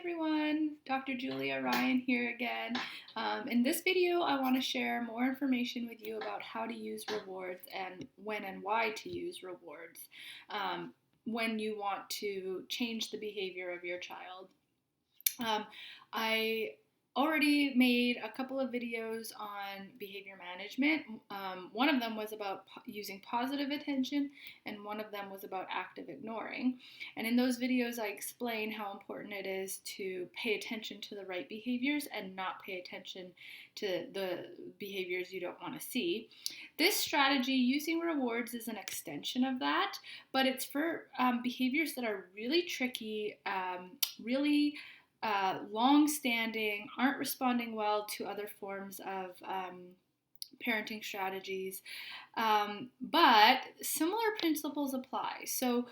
everyone, Dr. Julia Ryan here again. In this video, I want to share more information with you about how to use rewards and when and why to use rewards when you want to change the behavior of your child. I already made a couple of videos on behavior management. One of them was about using positive attention, and one of them was about active ignoring. And in those videos, I explain how important it is to pay attention to the right behaviors and not pay attention to the behaviors you don't want to see. This strategy, using rewards, is an extension of that, but it's for behaviors that are really tricky, really long-standing, aren't responding well to other forms of parenting strategies, but similar principles apply. So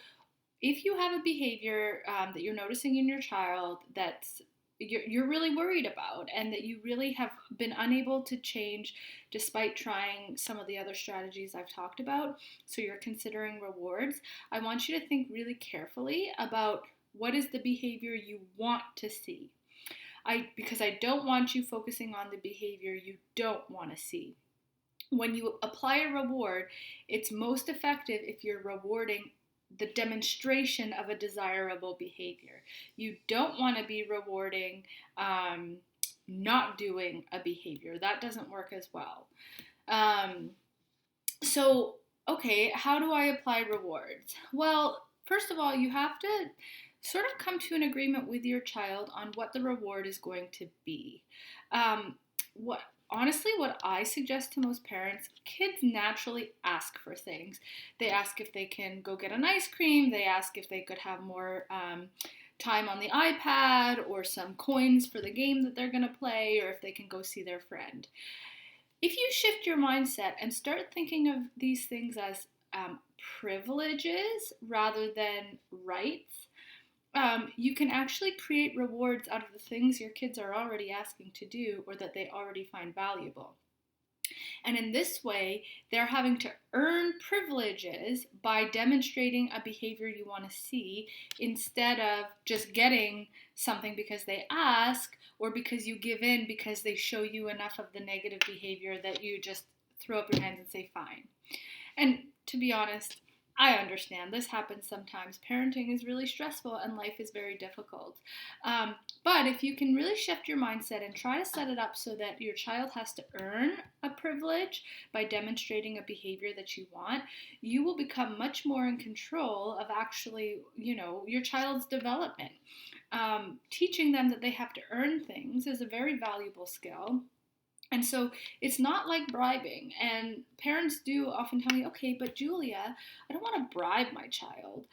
if you have a behavior that you're noticing in your child that's you're really worried about and that you really have been unable to change despite trying some of the other strategies I've talked about, so you're considering rewards, I want you to think really carefully about what is the behavior you want to see. Because I don't want you focusing on the behavior you don't want to see. When you apply a reward, it's most effective if you're rewarding the demonstration of a desirable behavior. You don't want to be rewarding not doing a behavior. That doesn't work as well. Okay, how do I apply rewards? Well, first of all, you have to sort of come to an agreement with your child on what the reward is going to be. What I suggest to most parents, kids naturally ask for things. They ask if they can go get an ice cream. They ask if they could have more time on the iPad or some coins for the game that they're going to play, or if they can go see their friend. If you shift your mindset and start thinking of these things as privileges rather than rights, you can actually create rewards out of the things your kids are already asking to do or that they already find valuable. And in this way, they're having to earn privileges by demonstrating a behavior you want to see instead of just getting something because they ask or because you give in because they show you enough of the negative behavior that you just throw up your hands and say, fine. And to be honest, I understand this happens sometimes. Parenting is really stressful and life is very difficult. But if you can really shift your mindset and try to set it up so that your child has to earn a privilege by demonstrating a behavior that you want, you will become much more in control of actually, your child's development. Teaching them that they have to earn things is a very valuable skill. And so it's not like bribing. And parents do often tell me, okay, but Julia, I don't want to bribe my child.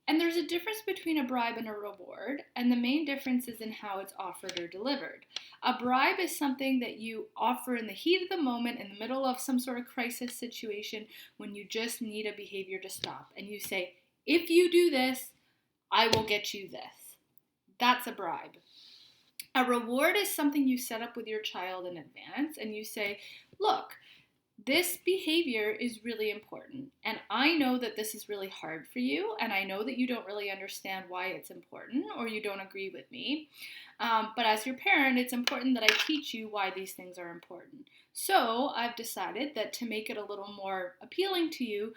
And there's a difference between a bribe and a reward, and the main difference is in how it's offered or delivered. A bribe is something that you offer in the heat of the moment, in the middle of some sort of crisis situation, when you just need a behavior to stop. And you say, if you do this, I will get you this. That's a bribe. A reward is something you set up with your child in advance, and you say, look, this behavior is really important, and I know that this is really hard for you, and I know that you don't really understand why it's important, or you don't agree with me, but as your parent, it's important that I teach you why these things are important. So I've decided that to make it a little more appealing to you,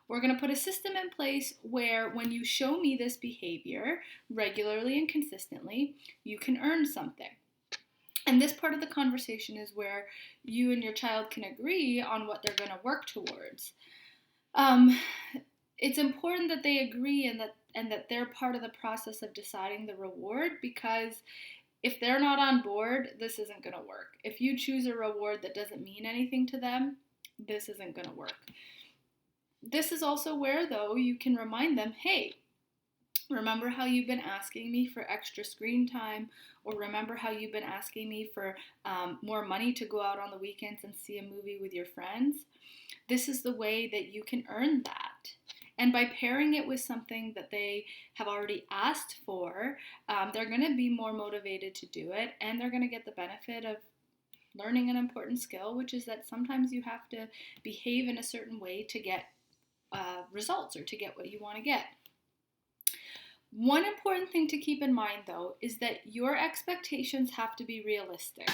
we're going to put a system in place where when you show me this behavior regularly and consistently, you can earn something. And this part of the conversation is where you and your child can agree on what they're going to work towards. It's important that they agree and that they're part of the process of deciding the reward, because if they're not on board, this isn't going to work. If you choose a reward that doesn't mean anything to them, this isn't going to work. This is also where, though, you can remind them, hey, remember how you've been asking me for extra screen time, or remember how you've been asking me for more money to go out on the weekends and see a movie with your friends? This is the way that you can earn that. And by pairing it with something that they have already asked for, they're going to be more motivated to do it, and they're going to get the benefit of learning an important skill, which is that sometimes you have to behave in a certain way to get results or to get what you want to get. One important thing to keep in mind, though, is that your expectations have to be realistic.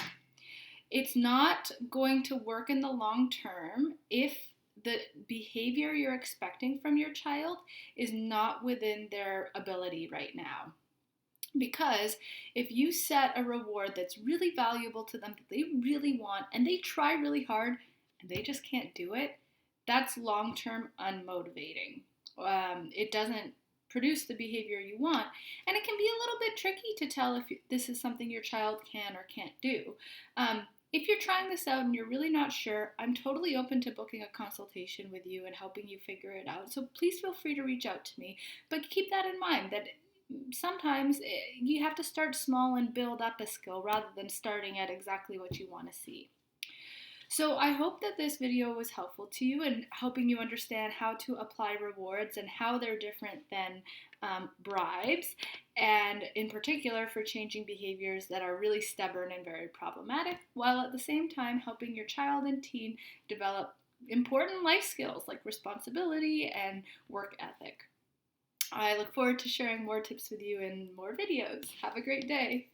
It's not going to work in the long term if the behavior you're expecting from your child is not within their ability right now. Because if you set a reward that's really valuable to them, that they really want, and they try really hard and they just can't do it, that's long term unmotivating. It doesn't produce the behavior you want, and it can be a little bit tricky to tell if this is something your child can or can't do. If you're trying this out and you're really not sure, I'm totally open to booking a consultation with you and helping you figure it out. So please feel free to reach out to me. But keep that in mind that sometimes you have to start small and build up a skill rather than starting at exactly what you want to see. So I hope that this video was helpful to you in helping you understand how to apply rewards and how they're different than bribes, and in particular for changing behaviors that are really stubborn and very problematic, while at the same time helping your child and teen develop important life skills like responsibility and work ethic. I look forward to sharing more tips with you in more videos. Have a great day.